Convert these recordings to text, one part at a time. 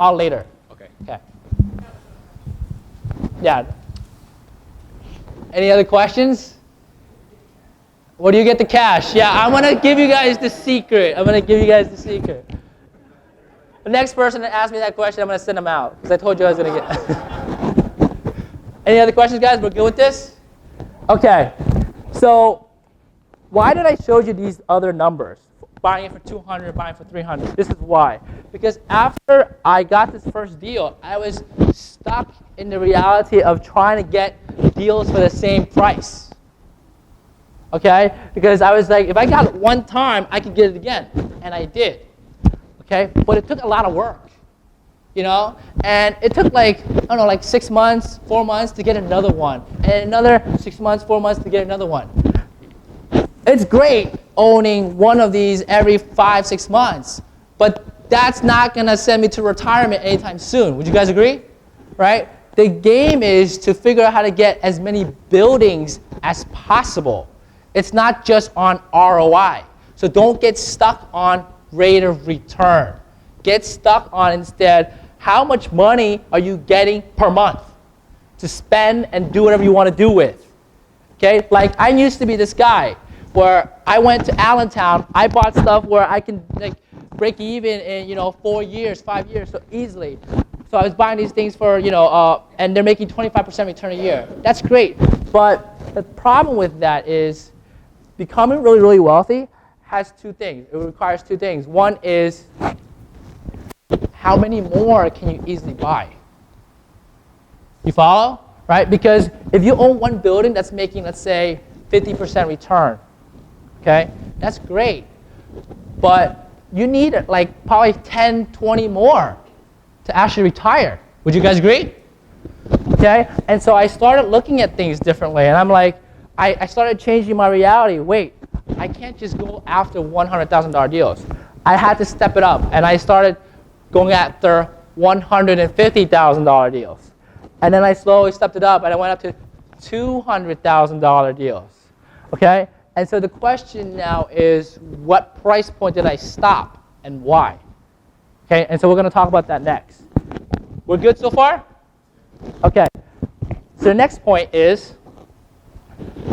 All later. Okay. Okay. Yeah. Any other questions? Where do you get the cash? Yeah, I'm going to give you guys the secret. The next person that asks me that question, I'm going to send them out. Because I told you I was going to get. Any other questions, guys? We're good with this? Okay. So why did I show you these other numbers? Buying it for 200, buying for 300. This is why. Because after I got this first deal, I was stuck in the reality of trying to get deals for the same price. Okay? Because I was like, if I got it one time, I could get it again. And I did. Okay? But it took a lot of work. You know? And it took like, I don't know, like 6 months, 4 months to get another one. And another 6 months, 4 months to get another one. It's great owning one of these every 5, 6 months. But that's not going to send me to retirement anytime soon. Would you guys agree? Right? The game is to figure out how to get as many buildings as possible. It's not just on ROI. So don't get stuck on rate of return. Get stuck on instead, how much money are you getting per month to spend and do whatever you want to do with? Okay? Like I used to be this guy where I went to Allentown, I bought stuff where I can like break even in 4 years, 5 years, so easily. So I was buying these things for, and they're making 25% return a year. That's great. But the problem with that is becoming really, really wealthy has two things. It requires two things. One is how many more can you easily buy? You follow? Right? Because if you own one building that's making, let's say, 50% return, okay, that's great. But you need like probably 10, 20 more to actually retire. Would you guys agree? Okay? And so I started looking at things differently. And I'm like, I started changing my reality. Wait, I can't just go after $100,000 deals. I had to step it up. And I started going after $150,000 deals. And then I slowly stepped it up and I went up to $200,000 deals. Okay? And so the question now is, what price point did I stop and why? Okay, and so we're going to talk about that next. We're good so far? Okay. So the next point is,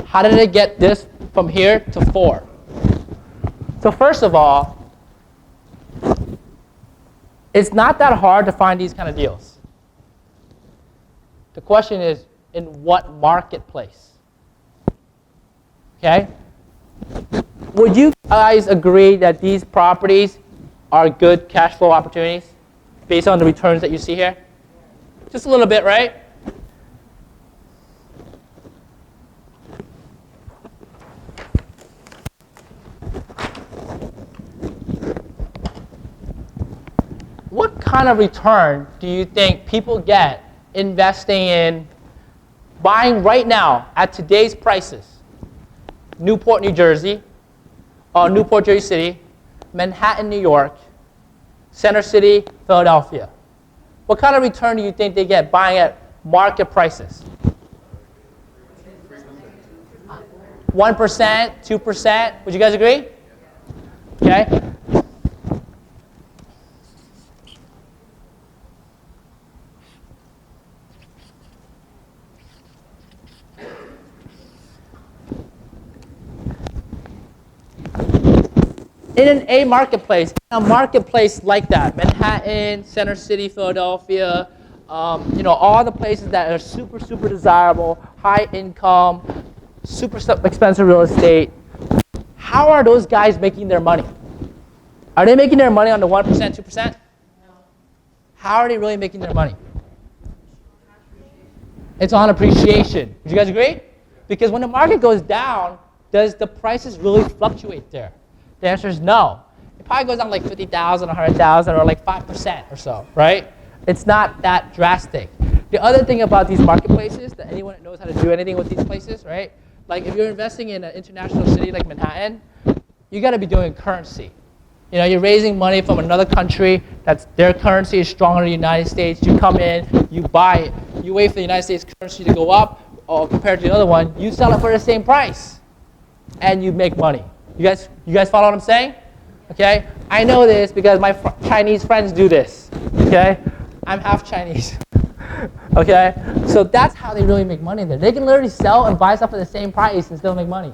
how did I get this from here to 4? So first of all, it's not that hard to find these kind of deals. The question is, in what marketplace? Okay? Would you guys agree that these properties are good cash flow opportunities based on the returns that you see here? Just a little bit, right? What kind of return do you think people get investing in buying right now at today's prices? Newport, New Jersey, Newport, Jersey City, Manhattan, New York, Center City, Philadelphia. What kind of return do you think they get buying at market prices? 1%, 2%? Would you guys agree? Okay. In a marketplace like that, Manhattan, Center City, Philadelphia, all the places that are super, super desirable, high income, super expensive real estate, how are those guys making their money? Are they making their money on the 1%, 2%? No. How are they really making their money? It's on appreciation. Would you guys agree? Because when the market goes down, does the prices really fluctuate there? The answer is no. It probably goes down like 50,000, 100,000, or like 5% or so, right? It's not that drastic. The other thing about these marketplaces, that anyone that knows how to do anything with these places, right? Like if you're investing in an international city like Manhattan, you got to be doing currency. You're raising money from another country that's their currency is stronger than the United States. You come in, you buy it, you wait for the United States currency to go up, or compared to the other one, you sell it for the same price, and you make money. You guys follow what I'm saying? Okay? I know this because my Chinese friends do this. Okay? I'm half Chinese. Okay? So that's how they really make money there. They can literally sell and buy stuff at the same price and still make money.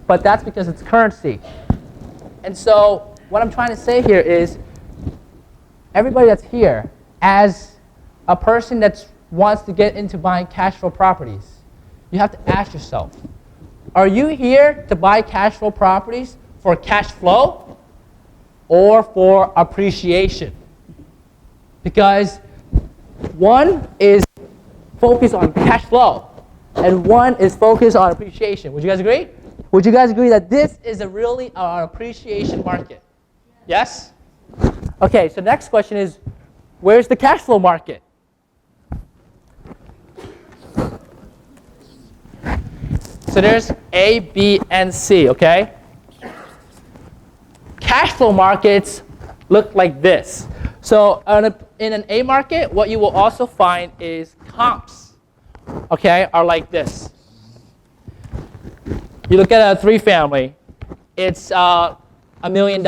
But that's because it's currency. And so what I'm trying to say here is everybody that's here, as a person that wants to get into buying cash flow properties, you have to ask yourself, are you here to buy cash flow properties for cash flow or for appreciation? Because one is focused on cash flow and one is focused on appreciation. Would you guys agree? Would you guys agree that this is really an appreciation market? Yes? Okay, so next question is, where's the cash flow market? So there's A, B, and C, okay? Cash flow markets look like this. So in an A market, what you will also find is comps, okay, are like this. You look at a 3-family, it's $1 million.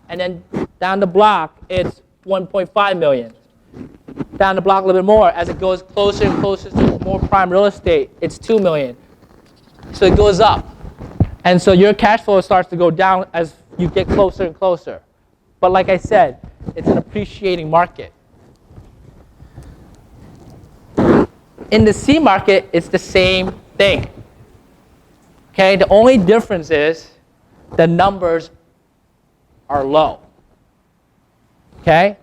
And then down the block, it's 1.5 million. Down the block a little bit more, as it goes closer and closer to more prime real estate, it's 2 million. So it goes up. And so your cash flow starts to go down as you get closer and closer. But like I said, it's an appreciating market. In the C market, it's the same thing. Okay, the only difference is the numbers are low. Okay,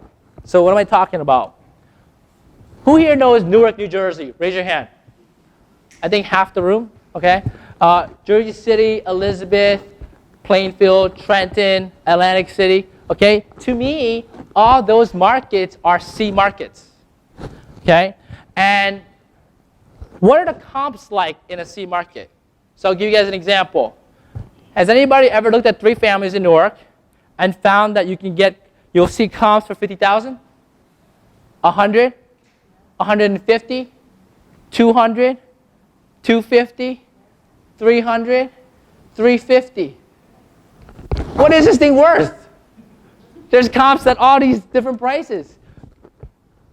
so what am I talking about? Who here knows Newark, New Jersey? Raise your hand. I think half the room, okay? Jersey City, Elizabeth, Plainfield, Trenton, Atlantic City, okay? To me, all those markets are C markets, okay? And what are the comps like in a C market? So I'll give you guys an example. Has anybody ever looked at 3 families in Newark and found that you'll see comps for 50,000, 100, 150, 200, 250, 300, 350? What is this thing worth? There's comps at all these different prices.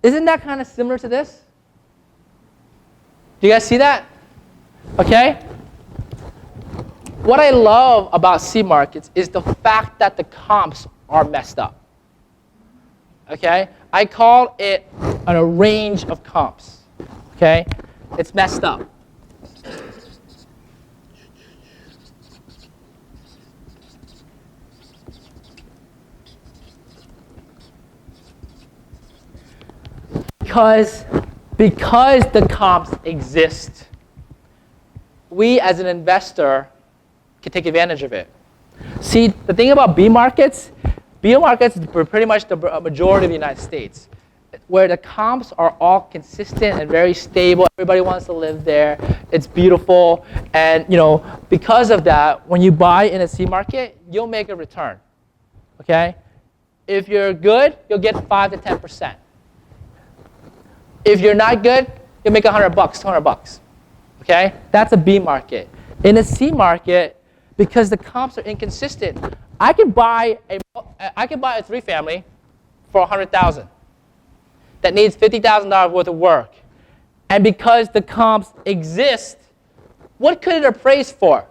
Isn't that kind of similar to this? Do you guys see that? Okay? What I love about C markets is the fact that the comps are messed up. Okay? I call it a range of comps. Okay? It's messed up. Because the comps exist, we as an investor can take advantage of it. See, the thing about B markets is pretty much the majority of the United States, where the comps are all consistent and very stable. Everybody wants to live there. It's beautiful. And because of that, when you buy in a C market, you'll make a return. Okay? If you're good, you'll get 5 to 10%. If you're not good, you'll make $100, $200. Okay? That's a B market. In a C market, because the comps are inconsistent, I can buy a 3-family for $100,000 that needs $50,000 worth of work. And because the comps exist, what could it appraise for?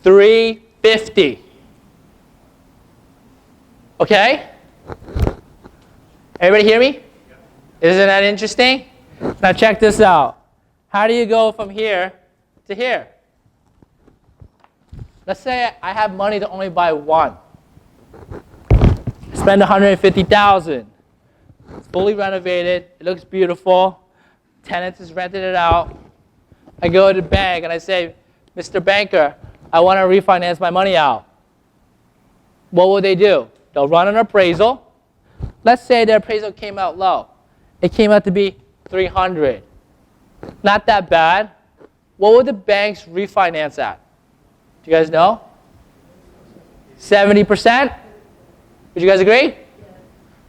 $350. Okay? Everybody hear me? Isn't that interesting? Now check this out. How do you go from here to here? Let's say I have money to only buy one. Spend $150,000. It's fully renovated. It looks beautiful. Tenants has rented it out. I go to the bank and I say, Mr. Banker, I want to refinance my money out. What will they do? They'll run an appraisal. Let's say their appraisal came out low. It came out to be 300. Not that bad. What would the banks refinance at? Do you guys know? 70%? Would you guys agree? Yeah.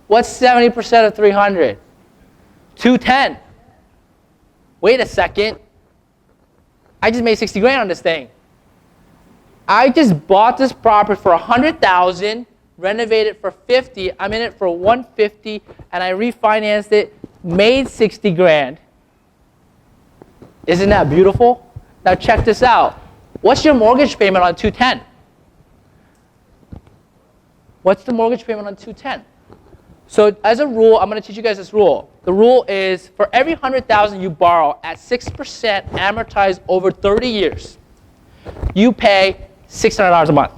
What's 70% of 300? 210. Wait a second. I just made 60 grand on this thing. I just bought this property for $100,000 renovated for 50, I'm in it for 150, and I refinanced it, made 60 grand. Isn't that beautiful? Now check this out. What's your mortgage payment on 210? What's the mortgage payment on 210? So as a rule, I'm going to teach you guys this rule. The rule is for every 100,000 you borrow at 6% amortized over 30 years, you pay $600 a month.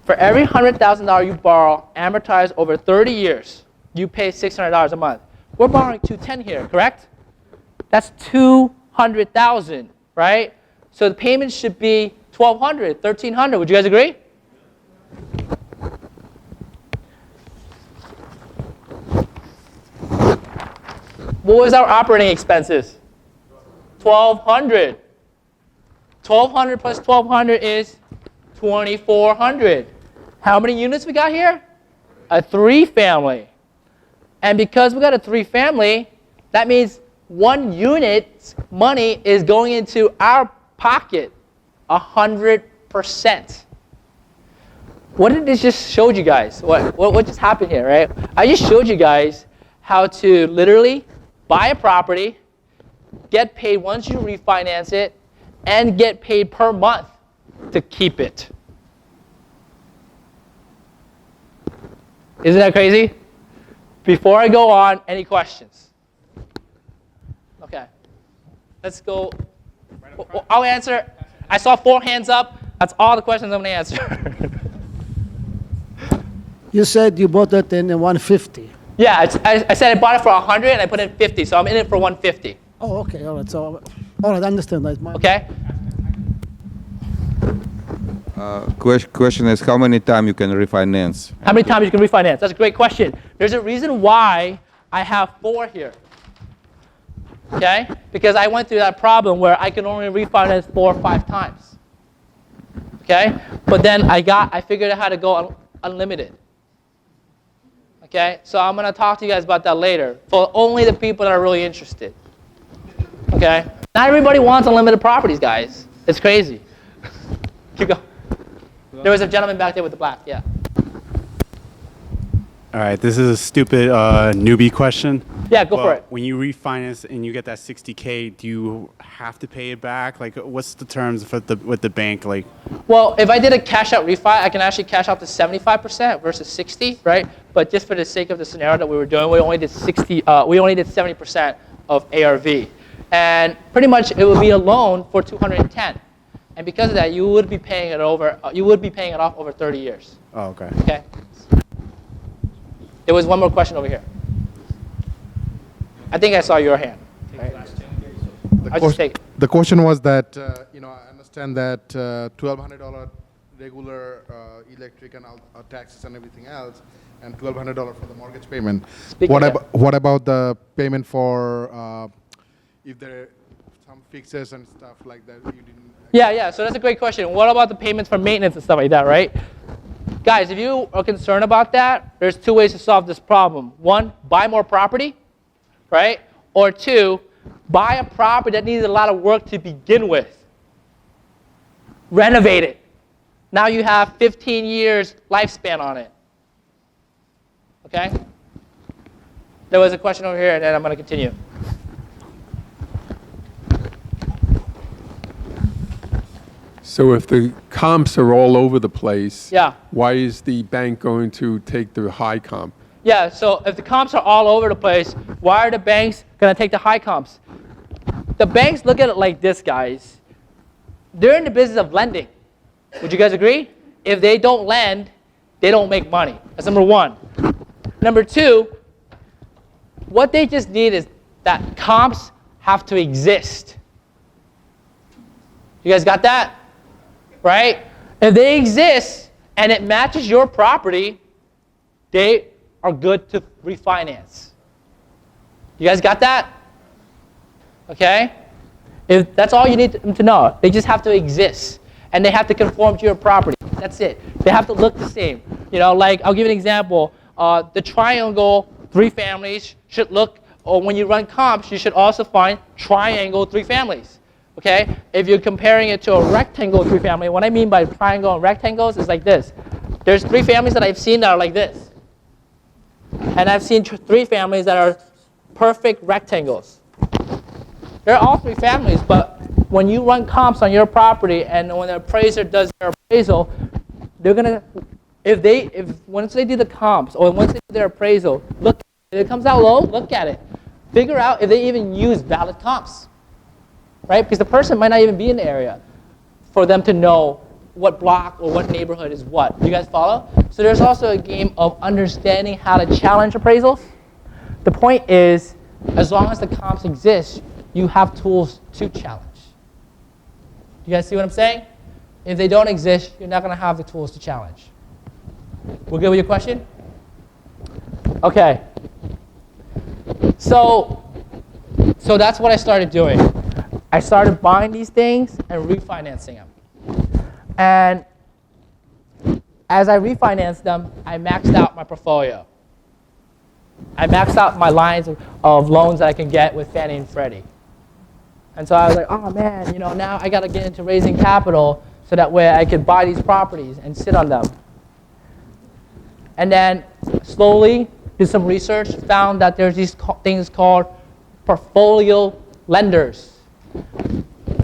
For every $100,000 you borrow amortized over 30 years, you pay $600 a month. We're borrowing 210 here, correct? That's 200,000, right? So the payment should be 1,200, 1,300. Would you guys agree? What was our operating expenses? 1,200. 1,200 plus 1,200 is 2,400. How many units we got here? A 3-family. And because we got a 3-family, that means 1 unit's money is going into our pocket 100%. What did this just show you guys? What just happened here, right? I just showed you guys how to literally buy a property, get paid once you refinance it, and get paid per month to keep it. Isn't that crazy? Before I go on, any questions? Okay. Let's go. I'll answer. I saw 4 hands up. That's all the questions I'm going to answer. You said you bought it in 150. Yeah, I said I bought it for 100 and I put in 50, so I'm in it for 150. Oh, okay, all right. So, all right, I understand that. Okay. Question is how many times you can refinance? How many times you can refinance? That's a great question. There's a reason why I have 4 here. Okay? Because I went through that problem where I can only refinance 4 or 5 times. Okay? But then I figured out how to go unlimited. Okay? So I'm going to talk to you guys about that later for only the people that are really interested. Okay? Not everybody wants unlimited properties, guys. It's crazy. Keep going. There was a gentleman back there with the black. Yeah. All right, this is a stupid newbie question. Yeah, go for it. When you refinance and you get that 60K, do you have to pay it back? Like, what's the terms with the bank? Like, well, if I did a cash out refi, I can actually cash out to 75% versus 60, right? But just for the sake of the scenario that we were doing, we only did 70% of ARV, and pretty much it would be a loan for 210, and because of that, you would be paying it off over 30 years. oh, okay. Okay. There was one more question over here. I think I saw your hand. Right? The question was that, I understand that $1,200 regular electric and taxes and everything else, and $1,200 for the mortgage payment. What about the payment for if there are some fixes and stuff like that you didn't? Yeah. So that's a great question. What about the payments for maintenance and stuff like that, right? Guys, if you are concerned about that, there's 2 ways to solve this problem. 1, buy more property, right? Or 2, buy a property that needs a lot of work to begin with. Renovate it. Now you have 15 years lifespan on it. Okay? There was a question over here, and then I'm going to continue. So if the comps are all over the place, Yeah. why is the bank going to take the high comp? Yeah, so if the comps are all over the place, why are the banks going to take the high comps? The banks look at it like this, guys. They're in the business of lending. Would you guys agree? If they don't lend, they don't make money. That's number 1. Number 2, what they just need is that comps have to exist. You guys got that? Right? If they exist and it matches your property, they are good to refinance. You guys got that? Okay? If that's all you need them to know. They just have to exist. And they have to conform to your property. That's it. They have to look the same. Like, I'll give you an example. The triangle 3 families should look, or when you run comps, you should also find triangle 3 families. Okay? If you're comparing it to a rectangle 3-family, what I mean by triangle and rectangles is like this. There's 3 families that I've seen that are like this. And I've seen 3 families that are perfect rectangles. They're all 3 families, but when you run comps on your property and when the appraiser does their appraisal, they're gonna, once they do the comps or once they do their appraisal, look, if it comes out low, look at it. Figure out if they even use valid comps, right? Because the person might not even be in the area for them to know what block or what neighborhood is what. You guys follow? So there's also a game of understanding how to challenge appraisals. The point is, as long as the comps exist, you have tools to challenge. You guys see what I'm saying? If they don't exist, you're not going to have the tools to challenge. We're good with your question? Okay. So that's what I started doing. I started buying these things and refinancing them. And as I refinanced them, I maxed out my portfolio. I maxed out my lines of loans that I can get with Fannie and Freddie. And so I was like, oh man, now I got to get into raising capital so that way I could buy these properties and sit on them. And then slowly did some research, found that there's these things called portfolio lenders.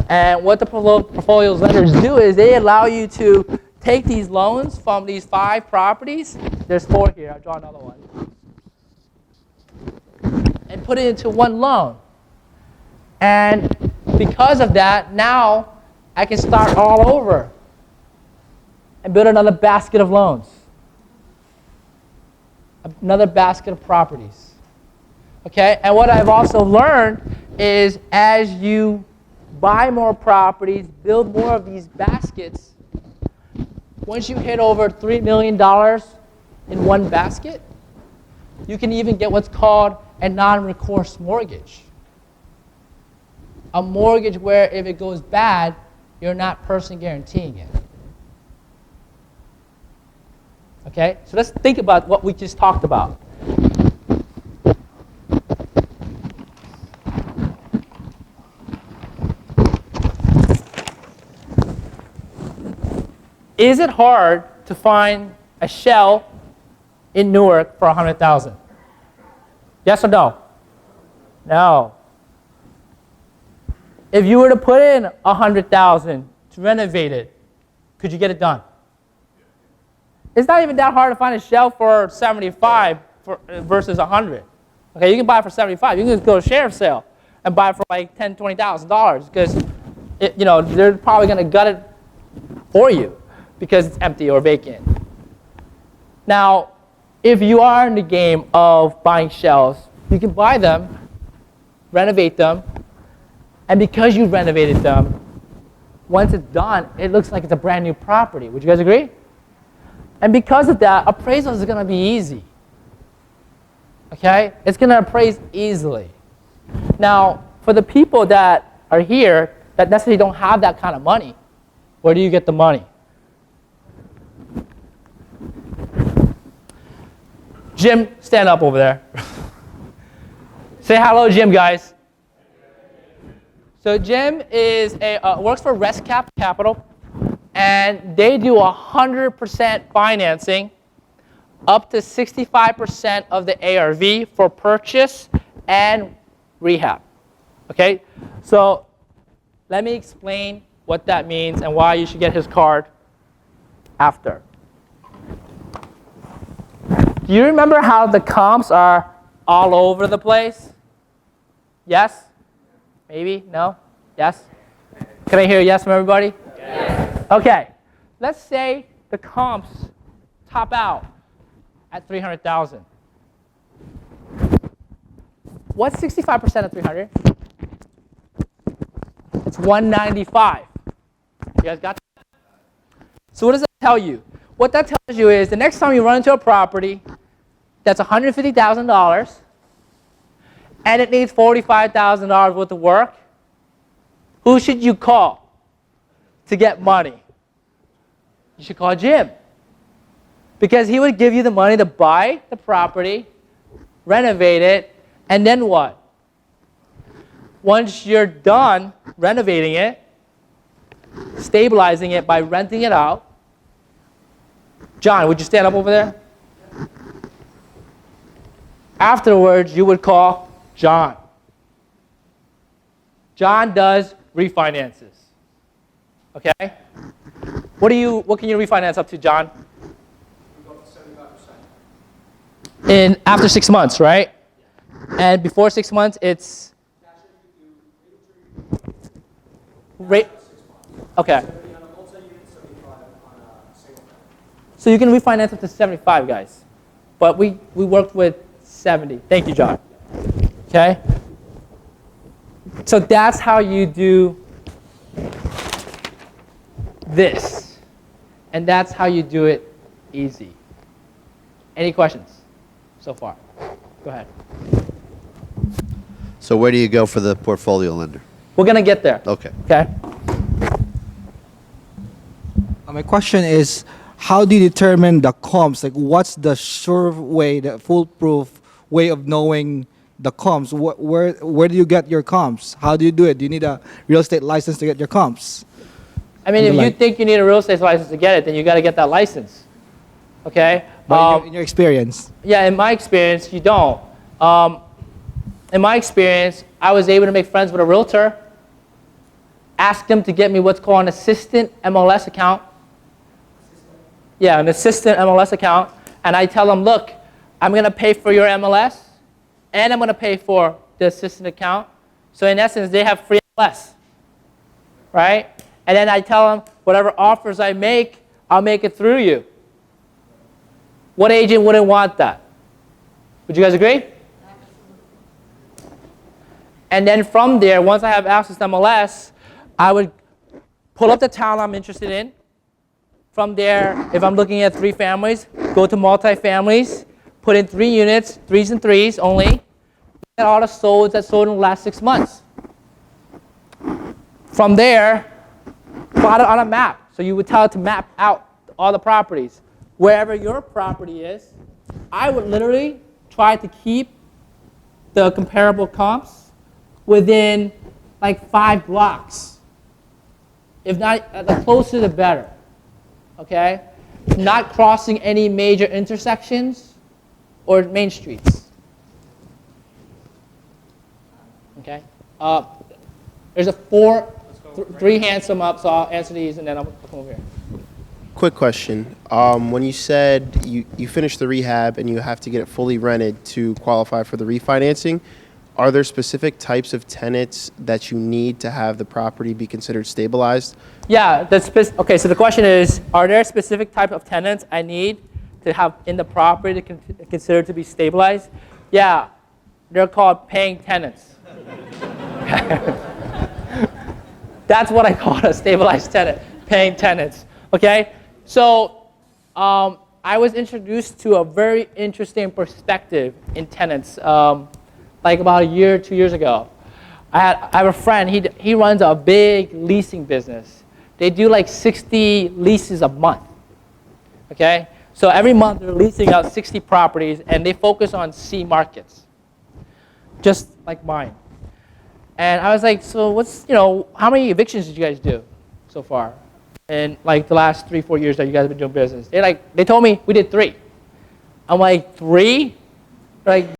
And what the portfolio lenders do is they allow you to take these loans from these 5 properties. There's 4 here. I'll draw another one. And put it into one loan. And because of that, now I can start all over and build another basket of loans, another basket of properties. Okay? And what I've also learned is as you buy more properties, build more of these baskets, once you hit over $3 million in one basket, you can even get what's called a non-recourse mortgage. A mortgage where if it goes bad, you're not personally guaranteeing it. Okay? So let's think about what we just talked about. Is it hard to find a shell in Newark for $100,000? Yes or no? No. If you were to put in $100,000 to renovate it, could you get it done? It's not even that hard to find a shell for $75 versus $100. Okay, you can buy it for $75. You can just go to a sheriff's sale and buy it for like $10,000, $20,000 because they're probably going to gut it for you because it's empty or vacant. Now, if you are in the game of buying shells, you can buy them, renovate them, and because you renovated them, once it's done, it looks like it's a brand new property. Would you guys agree? And because of that, appraisal is going to be easy. Okay? It's going to appraise easily. Now, for the people that are here that necessarily don't have that kind of money, where do you get the money? Jim, stand up over there. Say hello, Jim, guys. So Jim is works for ResCap Capital, and they do 100% financing up to 65% of the ARV for purchase and rehab. Okay? So let me explain what that means and why you should get his card after. Do you remember how the comps are all over the place? Yes? Maybe? No? Yes? Can I hear a yes from everybody? Yes. Okay. Let's say the comps top out at 300,000. What's 65% of 300? It's 195. You guys got that? So what does that tell you? What that tells you is the next time you run into a property that's $150,000 and it needs $45,000 worth of work, who should you call to get money? You should call Jim. Because he would give you the money to buy the property, renovate it, and then what? Once you're done renovating it, stabilizing it by renting it out, John, would you stand up over there? Afterwards, you would call John. John does refinances. Okay? What can you refinance up to, John? In after 6 months, right? And before 6 months, it's rate. Okay. So you can refinance up to 75, guys. But we worked with 70. Thank you, John. Okay? So that's how you do this. And that's how you do it easy. Any questions so far? Go ahead. So where do you go for the portfolio lender? We're going to get there. Okay. Okay? My question is, how do you determine the comps? Like, what's the sure way, the foolproof way of knowing the comps? Where do you get your comps? How do you do it? Do you need a real estate license to get your comps? I mean, if you think you need a real estate license to get it, then you got to get that license. Okay? But in your experience? Yeah, in my experience, you don't. In my experience, I was able to make friends with a realtor, ask them to get me what's called an assistant MLS account. Yeah, an assistant MLS account. And I tell them, look, I'm going to pay for your MLS, and I'm going to pay for the assistant account. So in essence, they have free MLS, right? And then I tell them, whatever offers I make, I'll make it through you. What agent wouldn't want that? Would you guys agree? And then from there, once I have access to MLS, I would pull up the town I'm interested in. From there, if I'm looking at 3 families, go to multi-families, put in 3 units, 3s and 3s only. Look at all the solds that sold in the last 6 months. From there, plot it on a map. So you would tell it to map out all the properties. Wherever your property is, I would literally try to keep the comparable comps within like 5 blocks. If not, the closer the better. Okay? Not crossing any major intersections or main streets. Okay? There's 3 hands come up, so I'll answer these and then I'll come over here. Quick question. When you said you finished the rehab and you have to get it fully rented to qualify for the refinancing, are there specific types of tenants that you need to have the property be considered stabilized? Yeah, okay, so the question is, are there specific type of tenants I need to have in the property to consider to be stabilized? Yeah, they're called paying tenants. That's what I call a stabilized tenant, paying tenants, okay? So I was introduced to a very interesting perspective in tenants like about 1 or 2 years ago. I have a friend, he runs a big leasing business. They do like 60 leases a month, okay? So every month they're leasing out 60 properties and they focus on C markets, just like mine. And I was like, so how many evictions did you guys do so far in like the last 3-4 years that you guys have been doing business? They told me we did 3. I'm like, 3? They're like,